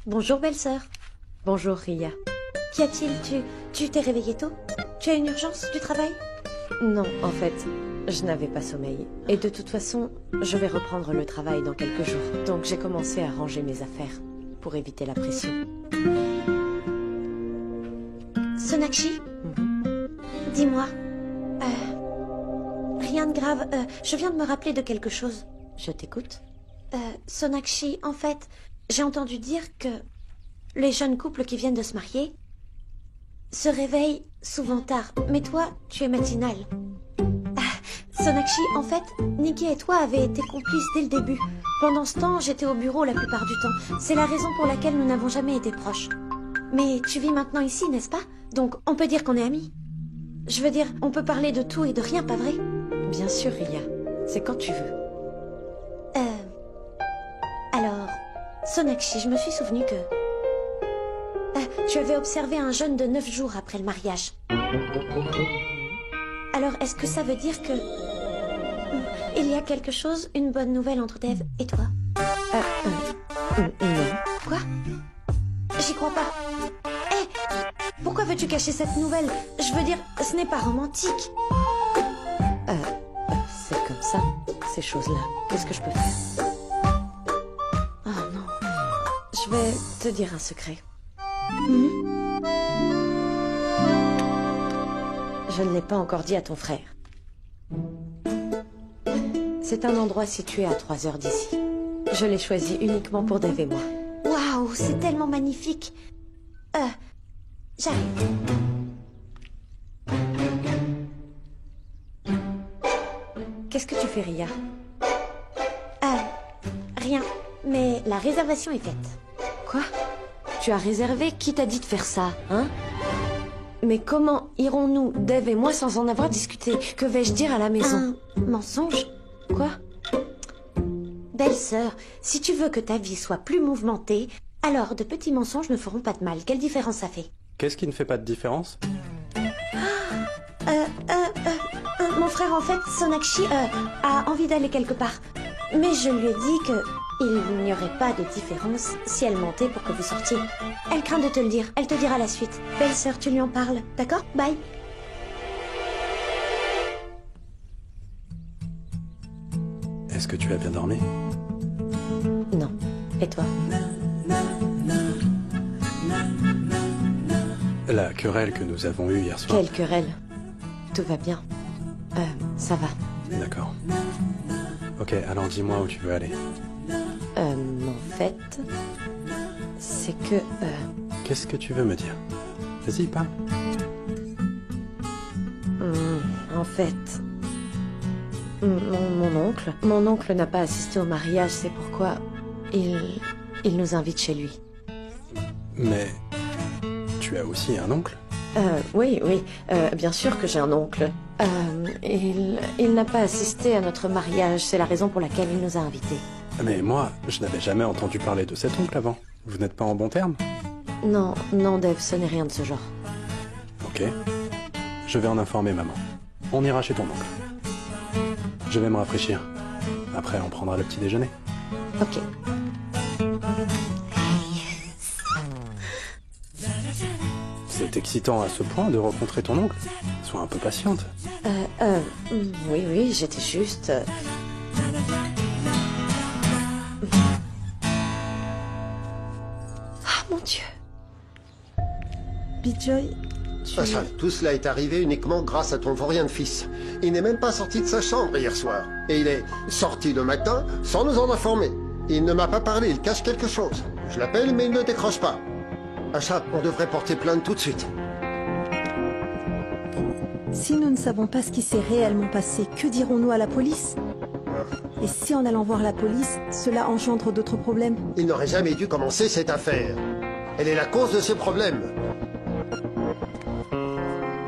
Bonjour, belle-sœur. Bonjour, Ria. Qu'y a-t-il? Tu t'es réveillée tôt? Tu as une urgence du travail? Non, en fait, je n'avais pas sommeil. Et de toute façon, je vais reprendre le travail dans quelques jours. Donc j'ai commencé à ranger mes affaires pour éviter la pression. Sonakshi, dis-moi. Rien de grave. Je viens de me rappeler de quelque chose. Je t'écoute. Sonakshi, en fait, j'ai entendu dire que les jeunes couples qui viennent de se marier se réveillent souvent tard. Mais toi, tu es matinale. Sonakshi, en fait, Nikki et toi avez été complices dès le début. Pendant ce temps, j'étais au bureau la plupart du temps. C'est la raison pour laquelle nous n'avons jamais été proches. Mais tu vis maintenant ici, n'est-ce pas? Donc, on peut dire qu'on est amis. Je veux dire, on peut parler de tout et de rien, pas vrai? Bien sûr, Ria. C'est quand tu veux. Alors, Sonakshi, je me suis souvenu que... tu avais observé un jeûne de 9 jours après le mariage. Alors, est-ce que ça veut dire que... il y a quelque chose, une bonne nouvelle entre Dev et toi? Non. Quoi? J'y crois pas. Hé, pourquoi veux-tu cacher cette nouvelle? Je veux dire, ce n'est pas romantique. C'est comme ça, ces choses-là. Qu'est-ce que je peux faire? Oh non. Je vais te dire un secret. Je ne l'ai pas encore dit à ton frère. C'est un endroit situé à 3 heures d'ici. Je l'ai choisi uniquement pour Dev et moi. Waouh, c'est tellement magnifique. J'arrive. Qu'est-ce que tu fais, Ria? Rien. Mais la réservation est faite. Quoi? Tu as réservé? Qui t'a dit de faire ça, hein? Mais comment irons-nous, Dev et moi, sans en avoir discuté? Que vais-je dire à la maison? Un mensonge? Quoi? Belle-sœur, si tu veux que ta vie soit plus mouvementée, alors de petits mensonges ne feront pas de mal. Quelle différence ça fait? Qu'est-ce qui ne fait pas de différence? Mon frère, en fait, Sonakshi, a envie d'aller quelque part. Mais je lui ai dit que il n'y aurait pas de différence si elle mentait pour que vous sortiez. Elle craint de te le dire. Elle te dira la suite. Belle-sœur, tu lui en parles. D'accord? Bye. Est-ce que tu as bien dormi? Non. Et toi? La querelle que nous avons eue hier soir. Quelle querelle? Tout va bien. Ça va. D'accord. Ok, alors dis-moi où tu veux aller. En fait, c'est que... Qu'est-ce que tu veux me dire? Vas-y, parle. En fait... Mon oncle n'a pas assisté au mariage, c'est pourquoi il nous invite chez lui. Mais... tu as aussi un oncle? Oui, bien sûr que j'ai un oncle. Il n'a pas assisté à notre mariage, c'est la raison pour laquelle il nous a invités. Mais moi, je n'avais jamais entendu parler de cet oncle avant. Vous n'êtes pas en bon terme? Non, Dev, ce n'est rien de ce genre. Ok. Je vais en informer maman. On ira chez ton oncle. Je vais me rafraîchir. Après, on prendra le petit déjeuner. Ok. C'est excitant à ce point de rencontrer ton oncle? Sois un peu patiente. Oui, j'étais juste... Ah, mon Dieu. Bijoy, Pascal, tout cela est arrivé uniquement grâce à ton vaurien de fils. Il n'est même pas sorti de sa chambre hier soir. Et il est sorti le matin sans nous en informer. Il ne m'a pas parlé, il cache quelque chose. Je l'appelle, mais il ne décroche pas. Achat, on devrait porter plainte tout de suite. si nous ne savons pas ce qui s'est réellement passé, que dirons-nous à la police? Et si en allant voir la police, cela engendre d'autres problèmes? Il n'aurait jamais dû commencer cette affaire. Elle est la cause de ces problèmes.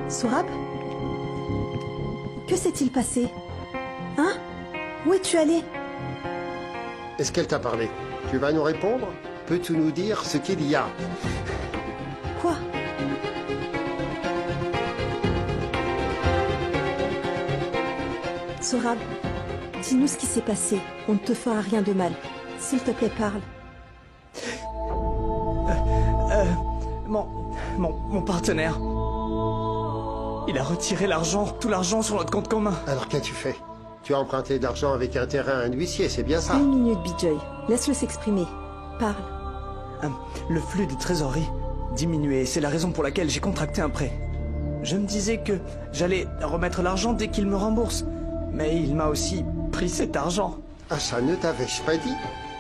Sourab? Que s'est-il passé? Hein? Où es-tu allé? Est-ce qu'elle t'a parlé? Tu vas nous répondre? Peux-tu nous dire ce qu'il y a? Quoi? Sourab, dis-nous ce qui s'est passé. On ne te fera rien de mal. S'il te plaît, parle. Mon partenaire. Il a retiré l'argent, tout l'argent sur notre compte commun. Alors qu'as-tu fait? Tu as emprunté d'argent avec un terrain à un huissier, c'est bien ça? Une minute, Bijoy. Laisse-le s'exprimer. Parle. Le flux de trésorerie diminuait, c'est la raison pour laquelle j'ai contracté un prêt. Je me disais que j'allais remettre l'argent dès qu'il me rembourse. Mais il m'a aussi pris cet argent. Ah, ça ne t'avais-je pas dit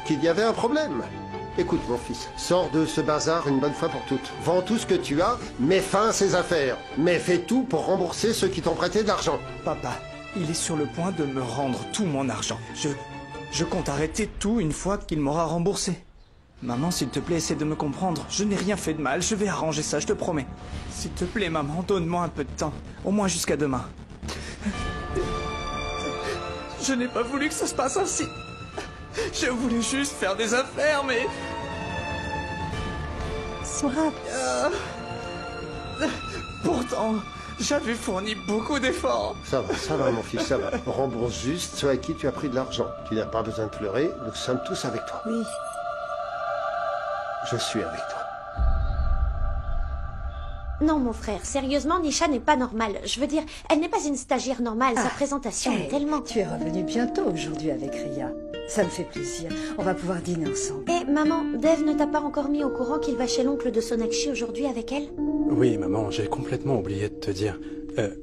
qu'il y avait un problème? Écoute, mon fils, sors de ce bazar une bonne fois pour toutes. Vends tout ce que tu as, mets fin à ces affaires. Mais fais tout pour rembourser ceux qui t'ont prêté de l'argent. Papa, il est sur le point de me rendre tout mon argent. Je compte arrêter tout une fois qu'il m'aura remboursé. Maman, s'il te plaît, essaie de me comprendre. Je n'ai rien fait de mal, je vais arranger ça, je te promets. S'il te plaît, maman, donne-moi un peu de temps. Au moins jusqu'à demain. Je n'ai pas voulu que ça se passe ainsi. Je voulais juste faire des affaires, mais... Sohrab, Pourtant, j'avais fourni beaucoup d'efforts. Ça va, mon fils, ça va. Rembourse juste ceux à qui tu as pris de l'argent. Tu n'as pas besoin de pleurer, nous sommes tous avec toi. oui. Je suis avec toi. Non, mon frère, sérieusement, Nisha n'est pas normale. Je veux dire, elle n'est pas une stagiaire normale. Sa présentation est tellement... Tu es revenu bientôt aujourd'hui avec Ria. Ça me fait plaisir. On va pouvoir dîner ensemble. Eh, maman, Dev ne t'a pas encore mis au courant qu'il va chez l'oncle de Sonakshi aujourd'hui avec elle? Oui, maman, j'ai complètement oublié de te dire.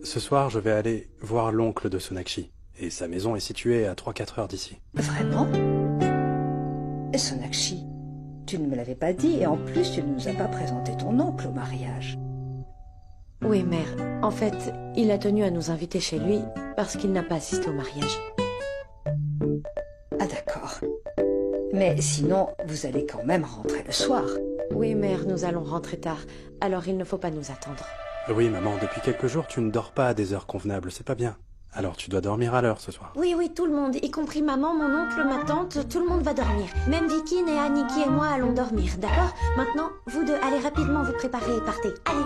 Ce soir, je vais aller voir l'oncle de Sonakshi. Et sa maison est située à 3-4 heures d'ici. Vraiment? Sonakshi, tu ne me l'avais pas dit et en plus tu ne nous as pas présenté ton oncle au mariage. Oui, mère. En fait, il a tenu à nous inviter chez lui parce qu'il n'a pas assisté au mariage. Ah d'accord. Mais sinon, vous allez quand même rentrer le soir. Oui, mère, nous allons rentrer tard. Alors il ne faut pas nous attendre. Oui, maman, depuis quelques jours, tu ne dors pas à des heures convenables, c'est pas bien. Alors tu dois dormir à l'heure ce soir. Oui, tout le monde, y compris maman, mon oncle, ma tante, tout le monde va dormir. Même Vicky, Néa, Nikki et moi allons dormir, d'accord? Maintenant, vous deux, allez rapidement vous préparer et partez. Allez.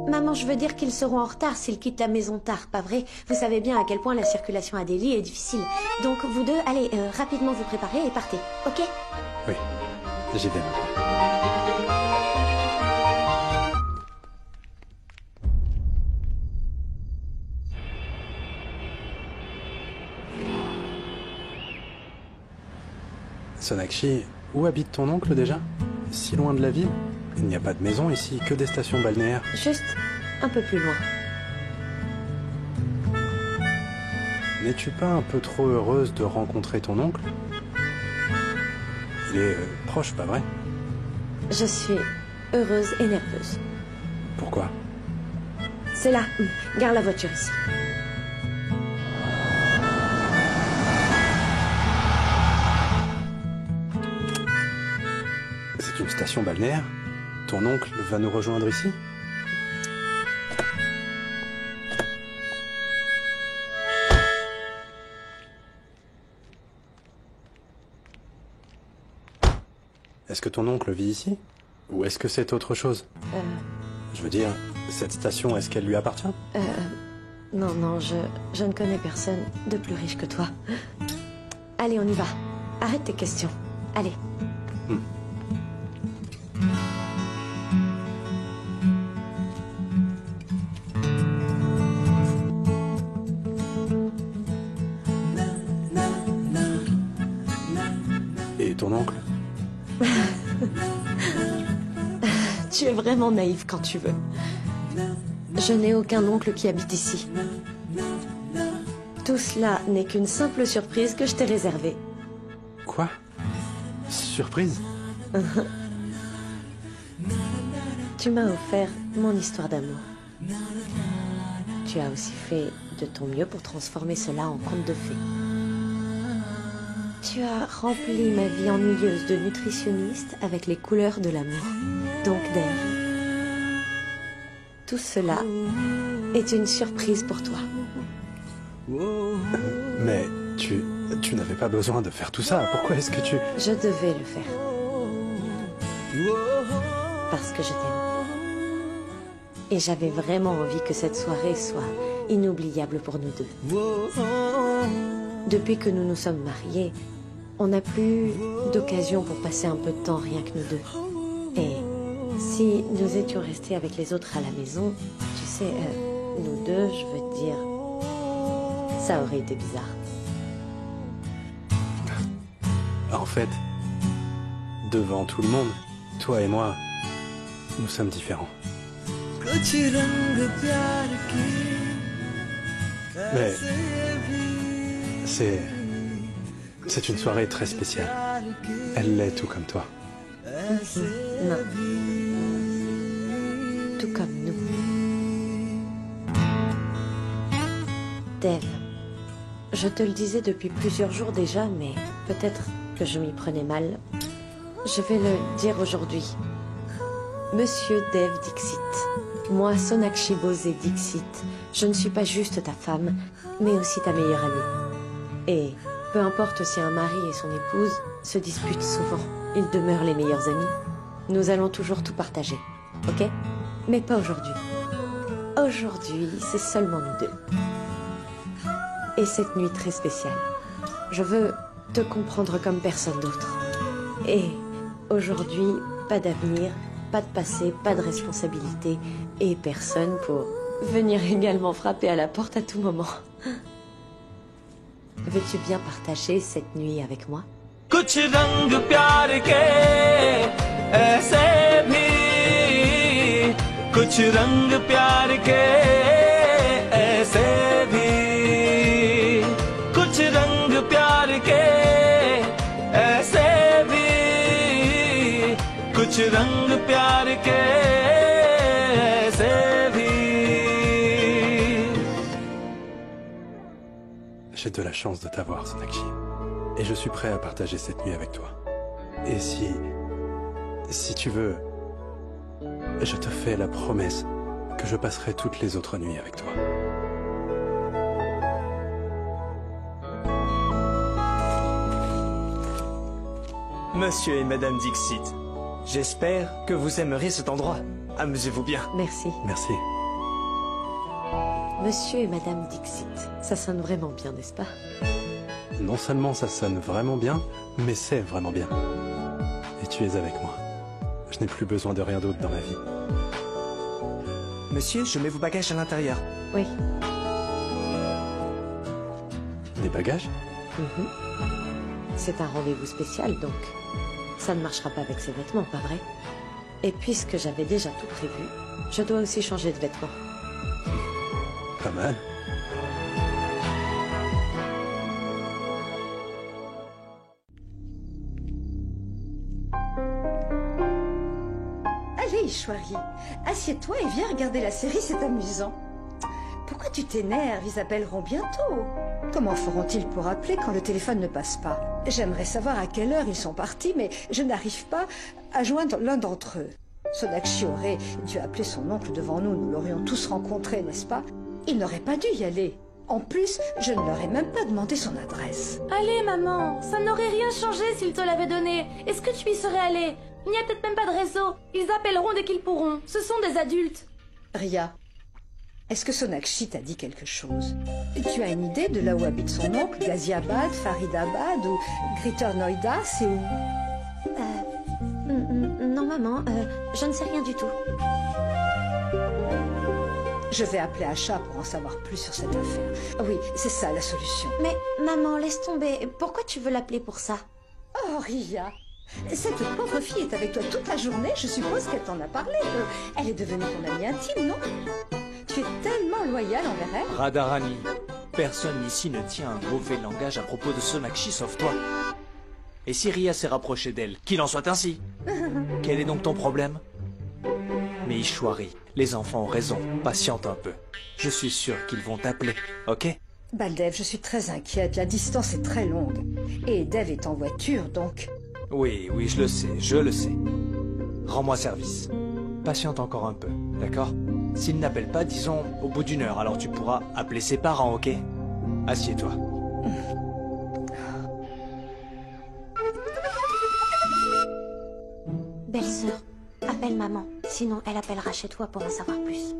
Maman, je veux dire qu'ils seront en retard s'ils quittent la maison tard, pas vrai? Vous savez bien à quel point la circulation à Delhi est difficile. Donc vous deux, allez, rapidement vous préparer et partez, ok? Oui, j'y vais. Sonakshi, où habite ton oncle déjà? Si loin de la ville? Il n'y a pas de maison ici, que des stations balnéaires. Juste un peu plus loin. N'es-tu pas un peu trop heureuse de rencontrer ton oncle? Il est proche, pas vrai? Je suis heureuse et nerveuse. Pourquoi? C'est là. Garde la voiture ici. C'est une station balnéaire? Ton oncle va nous rejoindre ici? Est-ce que ton oncle vit ici? Ou est-ce que c'est autre chose? Je veux dire, cette station, est-ce qu'elle lui appartient? Non, je ne connais personne de plus riche que toi. Allez, on y va. Arrête tes questions. Allez. Et ton oncle? Tu es vraiment naïf quand tu veux. Je n'ai aucun oncle qui habite ici. Tout cela n'est qu'une simple surprise que je t'ai réservée. Quoi? Surprise? Tu m'as offert mon histoire d'amour. Tu as aussi fait de ton mieux pour transformer cela en conte de fées. Tu as rempli ma vie ennuyeuse de nutritionniste avec les couleurs de l'amour, donc Dave. Tout cela est une surprise pour toi. Mais tu n'avais pas besoin de faire tout ça. Pourquoi est-ce que tu... Je devais le faire. Parce que je t'aime. Et j'avais vraiment envie que cette soirée soit inoubliable pour nous deux. Depuis que nous nous sommes mariés, On n'a plus d'occasion pour passer un peu de temps rien que nous deux. Et si nous étions restés avec les autres à la maison, tu sais, nous deux, je veux te dire, ça aurait été bizarre. En fait, devant tout le monde, toi et moi, nous sommes différents. Mais c'est une soirée très spéciale. Elle l'est tout comme toi. Non. Tout comme nous. Dave, je te le disais depuis plusieurs jours déjà, mais peut-être que je m'y prenais mal. Je vais le dire aujourd'hui. Monsieur Dave Dixit, moi Sonakshi Bose Dixit, je ne suis pas juste ta femme, mais aussi ta meilleure amie. Et peu importe si un mari et son épouse se disputent souvent, ils demeurent les meilleurs amis. Nous allons toujours tout partager, ok? Mais pas aujourd'hui. Aujourd'hui, c'est seulement nous deux. Et cette nuit très spéciale, je veux te comprendre comme personne d'autre. Et aujourd'hui, pas d'avenir, pas de passé, pas de responsabilité, et personne pour venir également frapper à la porte à tout moment. Veux-tu bien partager cette nuit avec moi? कुछ रंग प्यार के ऐसे भी कुछ रंग प्यार के ऐसे भी कुछ रंग प्यार के ऐसे भी कुछ रंग प्यार के ऐसे भी J'ai de la chance de t'avoir, Sonakshi. Et je suis prêt à partager cette nuit avec toi. Et si tu veux, je te fais la promesse que je passerai toutes les autres nuits avec toi. Monsieur et Madame Dixit, j'espère que vous aimerez cet endroit. Amusez-vous bien. Merci. Merci. Monsieur et Madame Dixit, ça sonne vraiment bien, n'est-ce pas? Non seulement ça sonne vraiment bien, mais c'est vraiment bien. Et tu es avec moi. Je n'ai plus besoin de rien d'autre dans ma vie. Monsieur, je mets vos bagages à l'intérieur. Oui. Des bagages? Mhm. C'est un rendez-vous spécial, donc ça ne marchera pas avec ces vêtements, pas vrai? Et puisque j'avais déjà tout prévu, je dois aussi changer de vêtements. Pas mal. Allez, Ishwari, assieds-toi et viens regarder la série, c'est amusant. Pourquoi tu t'énerves? Ils appelleront bientôt. Comment feront-ils pour appeler quand le téléphone ne passe pas? J'aimerais savoir à quelle heure ils sont partis, mais je n'arrive pas à joindre l'un d'entre eux. Sonakshi aurait dû appeler son oncle devant nous, nous l'aurions tous rencontré, n'est-ce pas? Il n'aurait pas dû y aller. En plus, je ne leur ai même pas demandé son adresse. Allez, maman, ça n'aurait rien changé s'ils te l'avaient donné. Est-ce que tu y serais allée? Il n'y a peut-être même pas de réseau. Ils appelleront dès qu'ils pourront. Ce sont des adultes. Ria, est-ce que Sonakshi t'a dit quelque chose? Tu as une idée de là où habite son oncle? Ghaziabad, Faridabad ou Greater Noida? C'est où? Non, maman, je ne sais rien du tout. Je vais appeler Asha pour en savoir plus sur cette affaire. Oui, c'est ça la solution. Mais, maman, laisse tomber. Pourquoi tu veux l'appeler pour ça? Oh, Ria, cette pauvre fille est avec toi toute la journée. Je suppose qu'elle t'en a parlé. Elle est devenue ton amie intime, non? Tu es tellement loyal envers elle. Radharani, personne ici ne tient un mauvais langage à propos de Sonakshi sauf toi. Et si Ria s'est rapprochée d'elle, qu'il en soit ainsi. Quel est donc ton problème? Mais Ishwari, les enfants ont raison, patiente un peu. Je suis sûr qu'ils vont t'appeler, ok? Baldev, je suis très inquiète, la distance est très longue. Et Dev est en voiture, donc... Oui, je le sais, je le sais. Rends-moi service. Patiente encore un peu, d'accord? S'ils n'appellent pas, disons, au bout d'une heure, alors tu pourras appeler ses parents, ok? Assieds-toi. Belle-sœur, appelle maman. Sinon, elle appellera chez toi pour en savoir plus.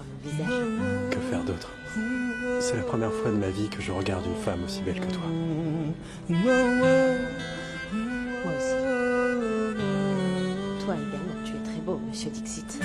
vois mon visage. Que faire d'autre? C'est la première fois de ma vie que je regarde une femme aussi belle que toi. Moi aussi. Toi également, tu es très beau, monsieur Dixit.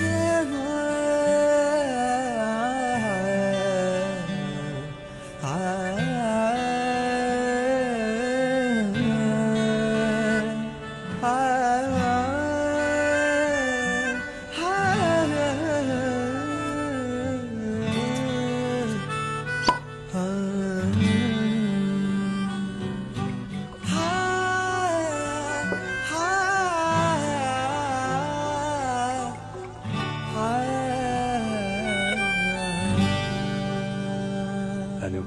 À nous.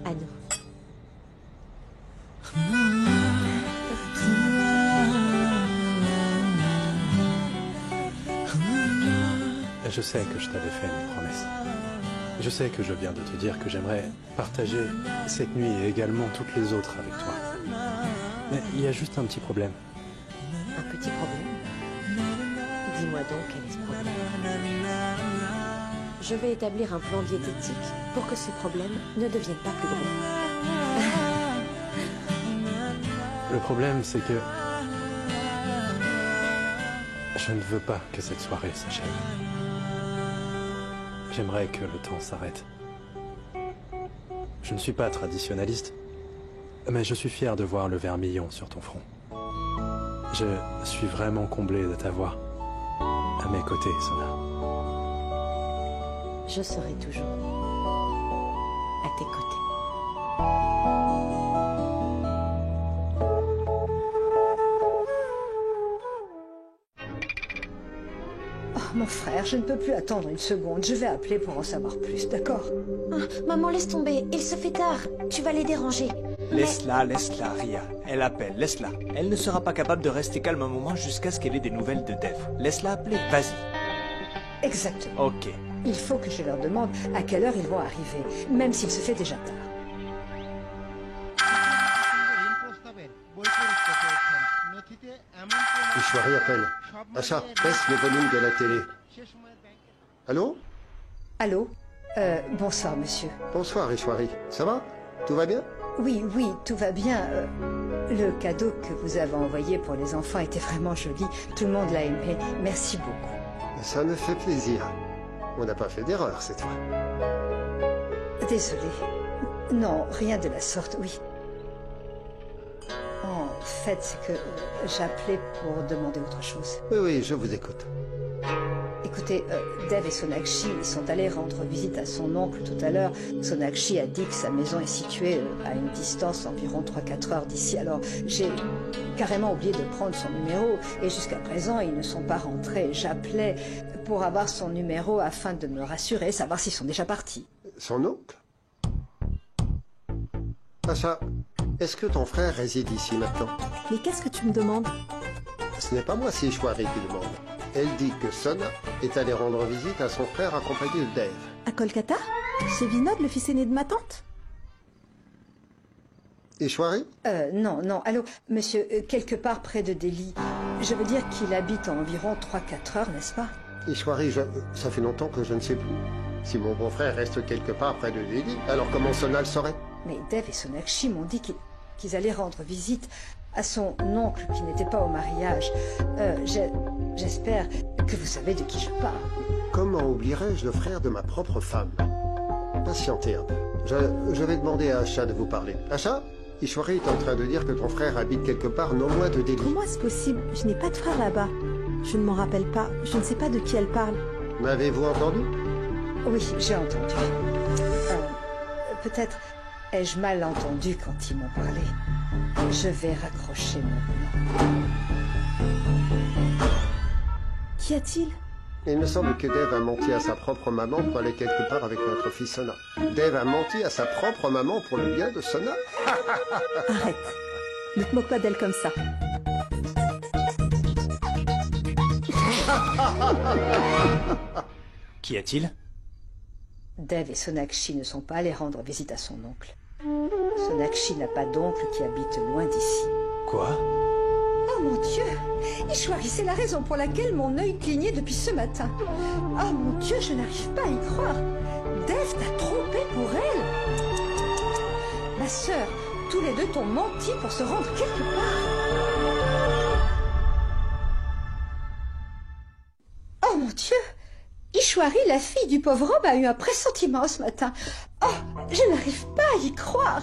À nous. Je sais que je t'avais fait une promesse. Je sais que je viens de te dire que j'aimerais partager cette nuit et également toutes les autres avec toi. Mais il y a juste un petit problème. Un petit problème? Dis-moi donc quel est ce problème. Je vais établir un plan diététique pour que ce problème ne devienne pas plus gros. Le problème, c'est que je ne veux pas que cette soirée s'achève. J'aimerais que le temps s'arrête. Je ne suis pas traditionnaliste, mais je suis fier de voir le vermillon sur ton front. Je suis vraiment comblé de t'avoir à mes côtés, Sona. Je serai toujours à tes côtés. Oh, mon frère, je ne peux plus attendre une seconde. Je vais appeler pour en savoir plus, d'accord? Ah, maman, laisse tomber. Il se fait tard. Tu vas les déranger. Laisse-la, Ria. Elle appelle, laisse-la. Elle ne sera pas capable de rester calme un moment jusqu'à ce qu'elle ait des nouvelles de Dev. Laisse-la appeler, vas-y. Exactement. Ok. Il faut que je leur demande à quelle heure ils vont arriver, même s'il se fait déjà tard. Ishwari appelle. Asha, baisse le volume de la télé. Allô? Allô? Bonsoir, monsieur. Bonsoir, Ishwari. Ça va? Tout va bien? Oui, tout va bien. Le cadeau que vous avez envoyé pour les enfants était vraiment joli. Tout le monde l'a aimé. Merci beaucoup. Ça me fait plaisir. On n'a pas fait d'erreur cette fois. Désolée. Non, rien de la sorte, oui. En fait, c'est que j'appelais pour demander autre chose. Oui, je vous écoute. Écoutez, Dev et Sonakshi sont allés rendre visite à son oncle tout à l'heure. Sonakshi a dit que sa maison est située à une distance d'environ 3-4 heures d'ici. Alors, j'ai carrément oublié de prendre son numéro et jusqu'à présent, ils ne sont pas rentrés. J'appelais pour avoir son numéro afin de me rassurer, savoir s'ils sont déjà partis. Son oncle? Asha, est-ce que ton frère réside ici maintenant? Mais qu'est-ce que tu me demandes? Ce n'est pas moi, c'est Ishwari qui demande. Elle dit que Sona est allée rendre visite à son frère accompagné de Dev. À Kolkata? Chez Vinod, le fils aîné de ma tante? Ishwari? Non. Allô, monsieur, quelque part près de Delhi. Je veux dire qu'il habite à environ 3-4 heures, n'est-ce pas? Ishwari, ça fait longtemps que je ne sais plus. Si mon beau-frère reste quelque part près de Delhi, alors comment Sona le saurait? Mais Dev et Sonakshi m'ont dit qu'ils allaient rendre visite à son oncle qui n'était pas au mariage. J'espère que vous savez de qui je parle. Comment oublierais-je le frère de ma propre femme? Patientez un peu. Je vais demander à Asha de vous parler. Asha? Ishwari est en train de dire que ton frère habite quelque part non loin de Delhi. Comment est-ce possible? Je n'ai pas de frère là-bas. Je ne m'en rappelle pas. Je ne sais pas de qui elle parle. M'avez-vous entendu? Oui, j'ai entendu. Peut-être ai-je mal entendu quand ils m'ont parlé. Je vais raccrocher maintenant. Qu'y a-t-il? Il me semble que Dev a menti à sa propre maman pour aller quelque part avec notre fille Sona. Dev a menti à sa propre maman pour le bien de Sona? Arrête. Ne te moque pas d'elle comme ça. Qu'y a-t-il? Dev et Sonakshi ne sont pas allés rendre visite à son oncle. Sonakshi n'a pas d'oncle qui habite loin d'ici. Quoi? Oh mon Dieu! Ishwari, c'est la raison pour laquelle mon œil clignait depuis ce matin. Oh mon Dieu, je n'arrive pas à y croire. Dev t'a trompé pour elle. Ma sœur, tous les deux t'ont menti pour se rendre quelque part. Oh mon Dieu! Ishwari, la fille du pauvre homme, a eu un pressentiment ce matin. Oh, je n'arrive pas à y croire.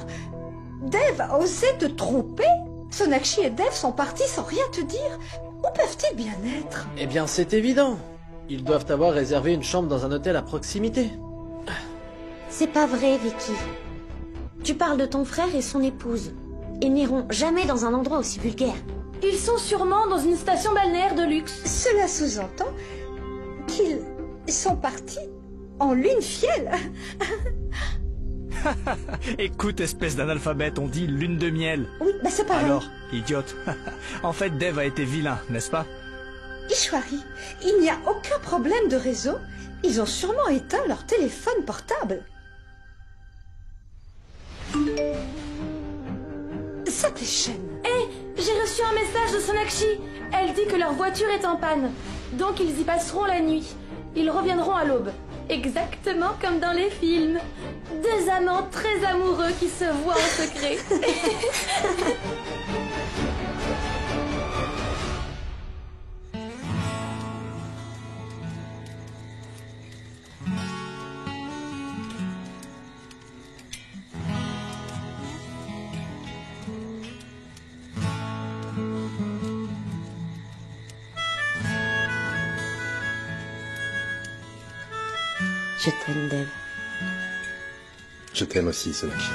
Dev a osé te tromper? Sonakshi et Dev sont partis sans rien te dire. Où peuvent-ils bien être? Eh bien, c'est évident. Ils doivent avoir réservé une chambre dans un hôtel à proximité. C'est pas vrai, Vicky. Tu parles de ton frère et son épouse. Ils n'iront jamais dans un endroit aussi vulgaire. Ils sont sûrement dans une station balnéaire de luxe. Cela sous-entend qu'ils sont partis en lune fielle. Écoute, espèce d'analphabète, on dit lune de miel. Oui, bah c'est pareil. Alors, idiote. En fait, Dev a été vilain, n'est-ce pas? Ishwari, il n'y a aucun problème de réseau. Ils ont sûrement éteint leur téléphone portable. Ça déchaîne. J'ai reçu un message de Sonakshi. Elle dit que leur voiture est en panne. Donc ils y passeront la nuit. Ils reviendront à l'aube. Exactement comme dans les films. Deux amants très amoureux qui se voient en secret. Je t'aime, Dev. Je t'aime aussi, Sonakshi.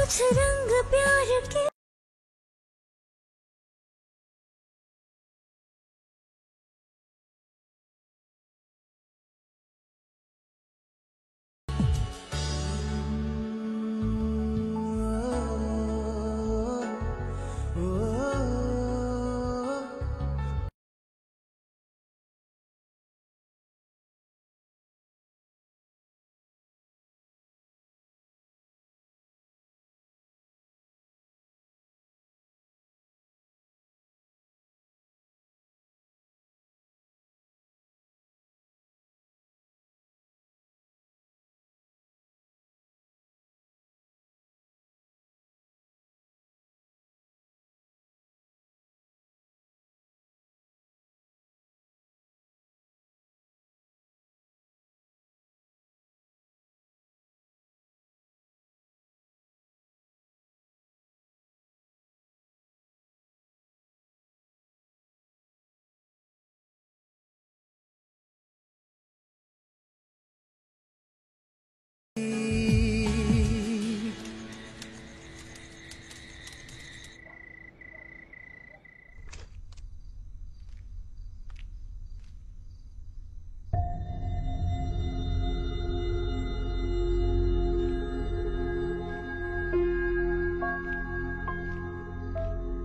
कुछ रंग प्यार के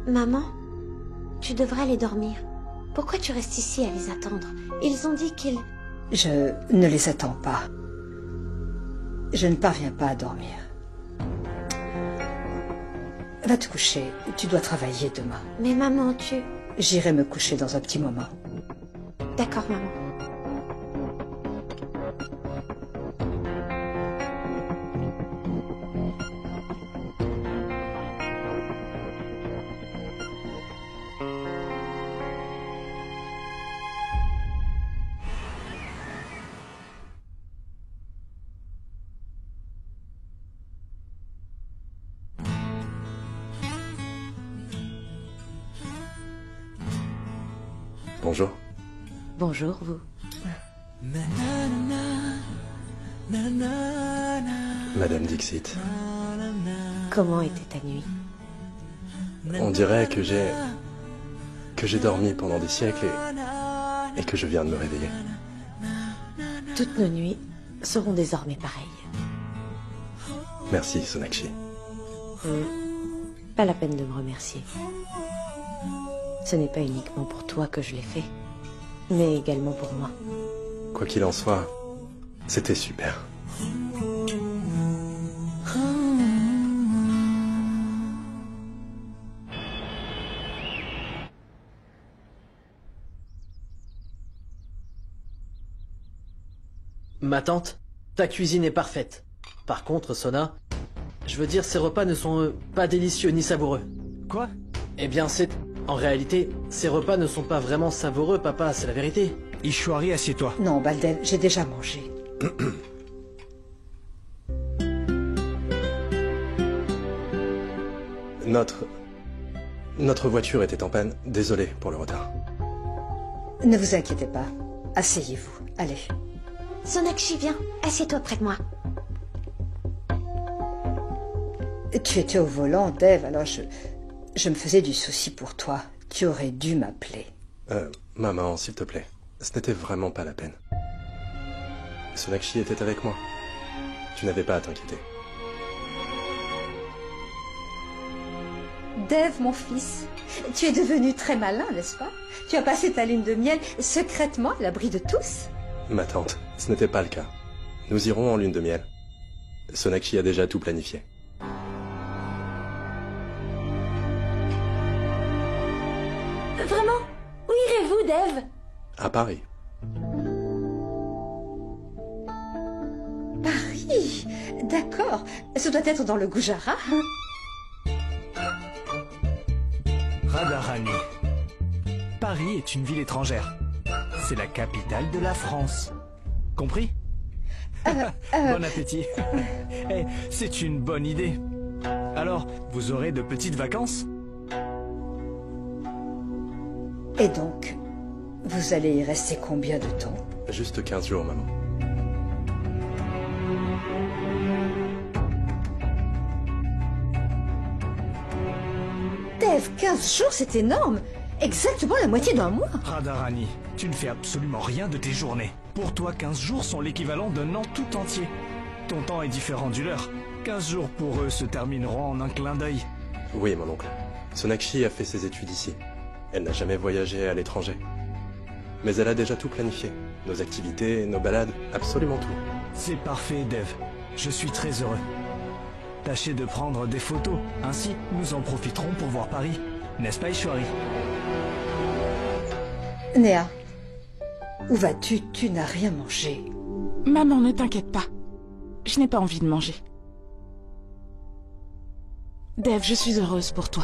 Maman, tu devrais aller dormir. Pourquoi tu restes ici à les attendre? Ils ont dit qu'ils... Je ne les attends pas. Je ne parviens pas à dormir. Va te coucher, tu dois travailler demain. Mais maman, tu... J'irai me coucher dans un petit moment. D'accord, maman. Bonjour. Bonjour, vous. Madame Dixit. Comment était ta nuit? On dirait que j'ai dormi pendant des siècles et que je viens de me réveiller. Toutes nos nuits seront désormais pareilles. Merci, Sonakshi. Pas la peine de me remercier. Ce n'est pas uniquement pour toi que je l'ai fait, mais également pour moi. Quoi qu'il en soit, c'était super. Ma tante, ta cuisine est parfaite. Par contre, Sona, je veux dire, ces repas ne sont pas délicieux ni savoureux. Quoi? Eh bien, en réalité, ces repas ne sont pas vraiment savoureux, papa, c'est la vérité. Ishwari, assieds-toi. Non, Baldev, j'ai déjà mangé. Notre voiture était en panne. Désolé pour le retard. Ne vous inquiétez pas. Asseyez-vous. Allez. Sonakshi, viens. Assieds-toi près de moi. Tu étais au volant, Dev, alors je me faisais du souci pour toi. Tu aurais dû m'appeler. Maman, s'il te plaît. Ce n'était vraiment pas la peine. Sonakshi était avec moi. Tu n'avais pas à t'inquiéter. Dev, mon fils, tu es devenu très malin, n'est-ce pas? Tu as passé ta lune de miel secrètement à l'abri de tous? Ma tante, ce n'était pas le cas. Nous irons en lune de miel. Sonakshi a déjà tout planifié. Vraiment? Où irez-vous, Dev? À Paris. Paris? D'accord. Ce doit être dans le Gujarat. Radharani. Paris est une ville étrangère. C'est la capitale de la France. Compris? Bon appétit. Eh, c'est une bonne idée. Alors, vous aurez de petites vacances? Et donc, vous allez y rester combien de temps? Juste 15 jours, maman. Dev, 15 jours, c'est énorme. Exactement la moitié d'un mois. Radharani, tu ne fais absolument rien de tes journées. Pour toi, 15 jours sont l'équivalent d'un an tout entier. Ton temps est différent du leur. 15 jours pour eux se termineront en un clin d'œil. Oui, mon oncle. Sonakshi a fait ses études ici. Elle n'a jamais voyagé à l'étranger. Mais elle a déjà tout planifié. Nos activités, nos balades, absolument tout. C'est parfait, Dev. Je suis très heureux. Tâchez de prendre des photos. Ainsi, nous en profiterons pour voir Paris. N'est-ce pas, Ishwari? Néa, où vas-tu? Tu n'as rien mangé. Maman, ne t'inquiète pas. Je n'ai pas envie de manger. Dev, je suis heureuse pour toi.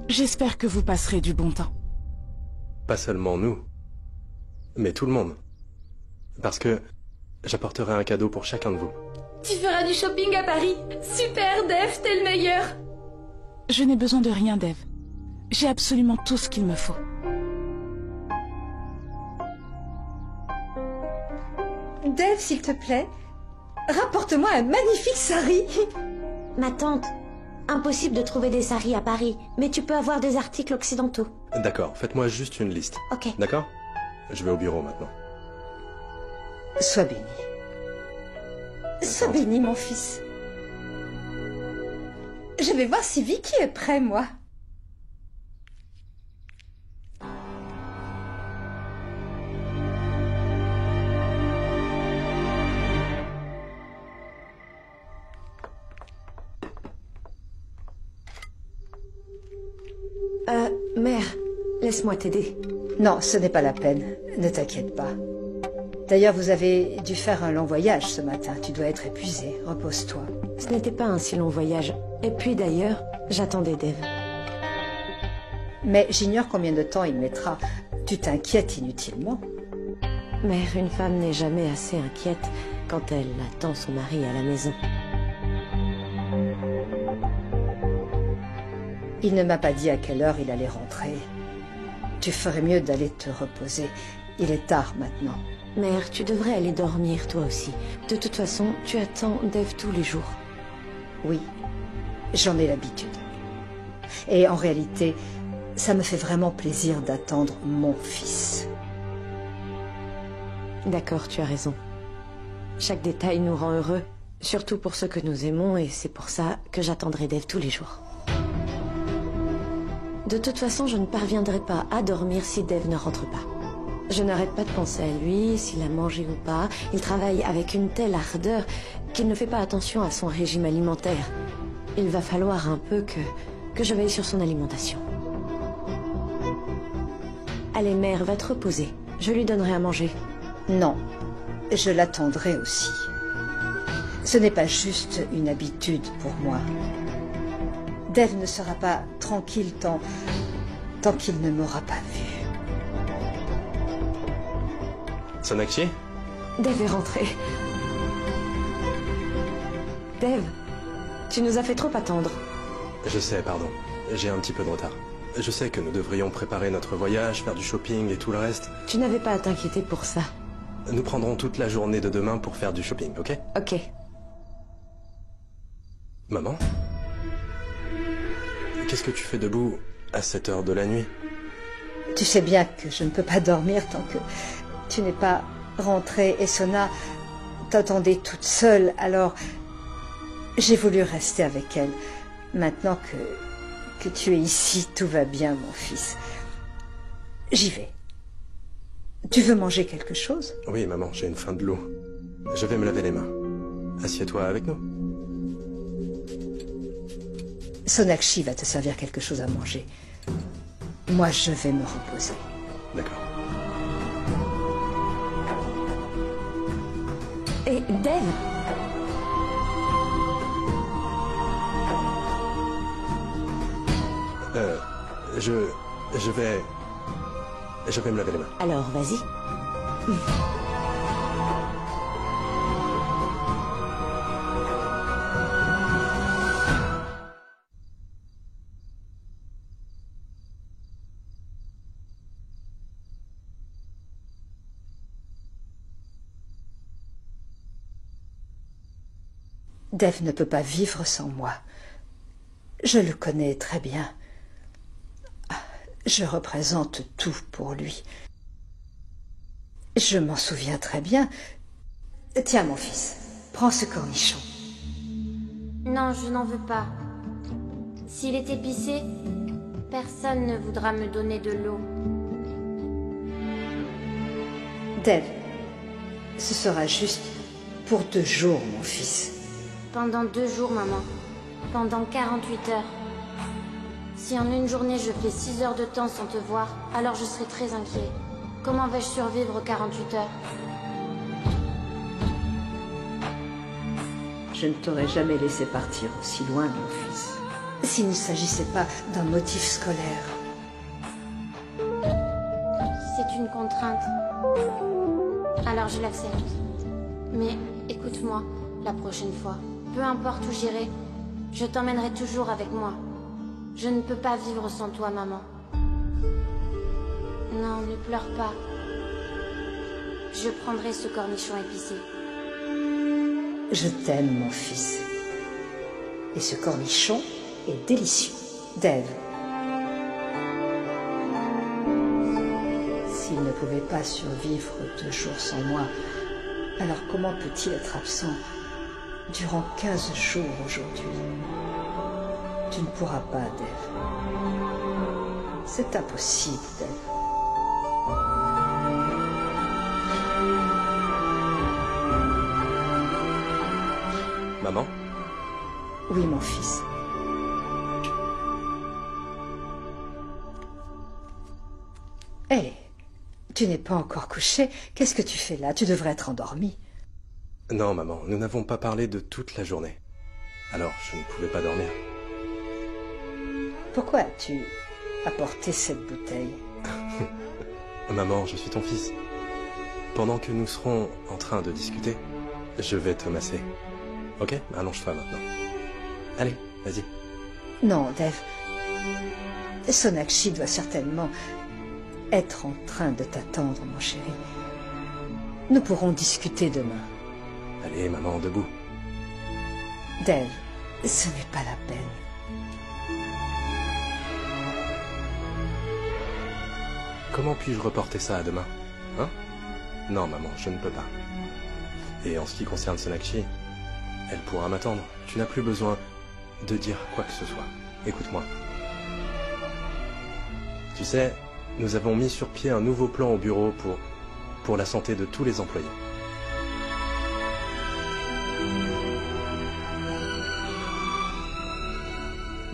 J'espère que vous passerez du bon temps. Pas seulement nous, mais tout le monde. Parce que j'apporterai un cadeau pour chacun de vous. Tu feras du shopping à Paris. Super, Dev, t'es le meilleur. Je n'ai besoin de rien, Dev. J'ai absolument tout ce qu'il me faut. Dev, s'il te plaît, rapporte-moi un magnifique sari. Ma tante, impossible de trouver des saris à Paris, mais tu peux avoir des articles occidentaux. D'accord, faites-moi juste une liste. Ok. D'accord? Je vais au bureau maintenant. Sois béni. Sois béni, mon fils. Je vais voir si Vicky est prêt, moi. Mère, laisse-moi t'aider. Non, ce n'est pas la peine. Ne t'inquiète pas. D'ailleurs, vous avez dû faire un long voyage ce matin. Tu dois être épuisé. Repose-toi. Ce n'était pas un si long voyage. Et puis d'ailleurs, j'attendais Dave. Mais j'ignore combien de temps il mettra. Tu t'inquiètes inutilement. Mère, une femme n'est jamais assez inquiète quand elle attend son mari à la maison. Il ne m'a pas dit à quelle heure il allait rentrer. Tu ferais mieux d'aller te reposer. Il est tard maintenant. Mère, tu devrais aller dormir toi aussi. De toute façon, tu attends Dave tous les jours. Oui, j'en ai l'habitude. Et en réalité, ça me fait vraiment plaisir d'attendre mon fils. D'accord, tu as raison. Chaque détail nous rend heureux, surtout pour ceux que nous aimons, et c'est pour ça que j'attendrai Dave tous les jours. De toute façon, je ne parviendrai pas à dormir si Dave ne rentre pas. Je n'arrête pas de penser à lui, s'il a mangé ou pas. Il travaille avec une telle ardeur qu'il ne fait pas attention à son régime alimentaire. Il va falloir un peu que je veille sur son alimentation. Allez, mère, va te reposer. Je lui donnerai à manger. Non, je l'attendrai aussi. Ce n'est pas juste une habitude pour moi. Dave ne sera pas tranquille tant qu'il ne m'aura pas vu. Sonakshi? Dave est rentré. Dave, tu nous as fait trop attendre. Je sais, pardon. J'ai un petit peu de retard. Je sais que nous devrions préparer notre voyage, faire du shopping et tout le reste. Tu n'avais pas à t'inquiéter pour ça. Nous prendrons toute la journée de demain pour faire du shopping, ok? Ok. Maman? Qu'est-ce que tu fais debout à cette heure de la nuit? Tu sais bien que je ne peux pas dormir tant que tu n'es pas rentrée et Sona t'attendait toute seule, alors j'ai voulu rester avec elle. Maintenant que tu es ici, tout va bien, mon fils. J'y vais. Tu veux manger quelque chose? Oui, maman, j'ai une faim de loup. Je vais me laver les mains. Assieds-toi avec nous. Sonakshi va te servir quelque chose à manger. Moi, je vais me reposer. D'accord. Et Dave? Je vais me laver les mains. Alors, vas-y. Dave ne peut pas vivre sans moi. Je le connais très bien. Je représente tout pour lui. Je m'en souviens très bien. Tiens, mon fils, prends ce cornichon. Non, je n'en veux pas. S'il est épicé, personne ne voudra me donner de l'eau. Dave, ce sera juste pour 2 jours, mon fils. Pendant 2 jours, maman. Pendant 48 heures. Si en une journée je fais 6 heures de temps sans te voir, alors je serai très inquiet. Comment vais-je survivre 48 heures? Je ne t'aurais jamais laissé partir aussi loin, mon fils. S'il ne s'agissait pas d'un motif scolaire. C'est une contrainte. Alors je l'accepte. Mais écoute-moi, la prochaine fois, peu importe où j'irai, je t'emmènerai toujours avec moi. Je ne peux pas vivre sans toi, maman. Non, ne pleure pas. Je prendrai ce cornichon épicé. Je t'aime, mon fils. Et ce cornichon est délicieux. Dave. S'il ne pouvait pas survivre 2 jours sans moi, alors comment peut-il être absent durant 15 jours aujourd'hui? Tu ne pourras pas, Dave. C'est impossible, Dave. Maman? Oui, mon fils. Hé, tu n'es pas encore couché. Qu'est-ce que tu fais là? Tu devrais être endormi. Non, maman, nous n'avons pas parlé de toute la journée. Alors, je ne pouvais pas dormir. Pourquoi as-tu apporté cette bouteille? Maman, je suis ton fils. Pendant que nous serons en train de discuter, je vais te masser. Ok? Allonge-toi maintenant. Allez, vas-y. Non, Dave. Sonakshi doit certainement être en train de t'attendre, mon chéri. Nous pourrons discuter demain. Allez, maman, debout. Dave, ce n'est pas la peine. Comment puis-je reporter ça à demain? Hein? Non, maman, je ne peux pas. Et en ce qui concerne Sonakshi, elle pourra m'attendre. Tu n'as plus besoin de dire quoi que ce soit. Écoute-moi. Tu sais, nous avons mis sur pied un nouveau plan au bureau pour la santé de tous les employés.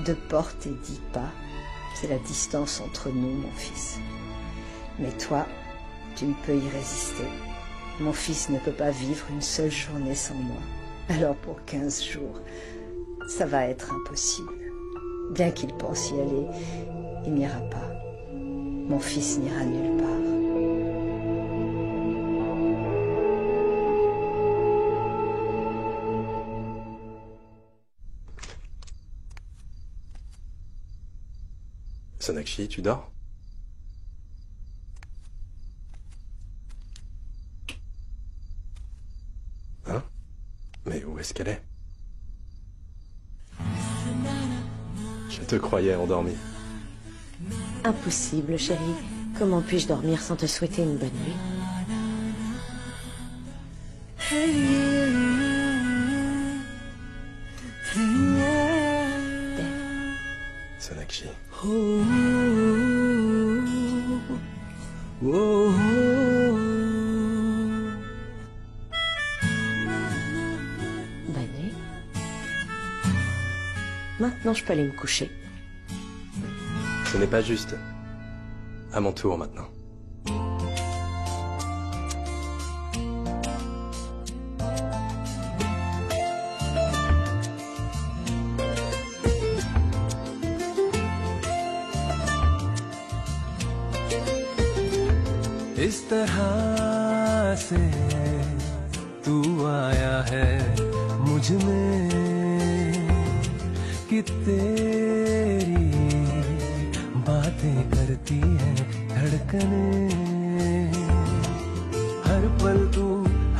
Deux portes et 10 pas, c'est la distance entre nous, mon fils. Mais toi, tu ne peux y résister. Mon fils ne peut pas vivre une seule journée sans moi. Alors pour 15 jours, ça va être impossible. Bien qu'il pense y aller, il n'ira pas. Mon fils n'ira nulle part. Sonakshi, tu dors? Hein? Mais où est-ce qu'elle est? Je te croyais endormi. Impossible, chérie. Comment puis-je dormir sans te souhaiter une bonne nuit? Sonakshi. Bonne nuit. Maintenant, je peux aller me coucher. Ce n'est pas juste. À mon tour maintenant. इस तरह से तू आया है मुझ में कि तेरी बातें करती है धड़कने हर पल तू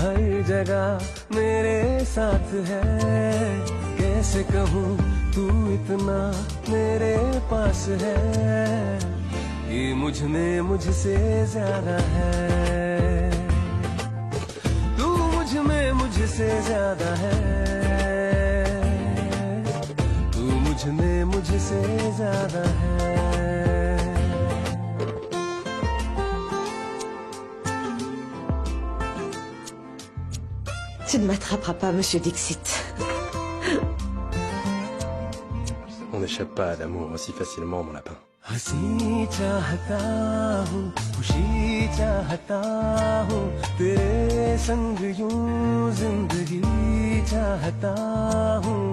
हर जगह मेरे साथ है कैसे कहूँ तू इतना मेरे पास है ये मुझ में मुझसे ज्यादा है तू मुझ में मुझसे ज्यादा है तू मुझ में मुझसे ज्यादा है Tu ne m'attraperas pas, monsieur Dixit. On n'échappe pas à l'amour aussi facilement, mon lapin. हंसी चाहता हूँ खुशी चाहता हूँ तेरे संग यूं जिंदगी चाहता हूँ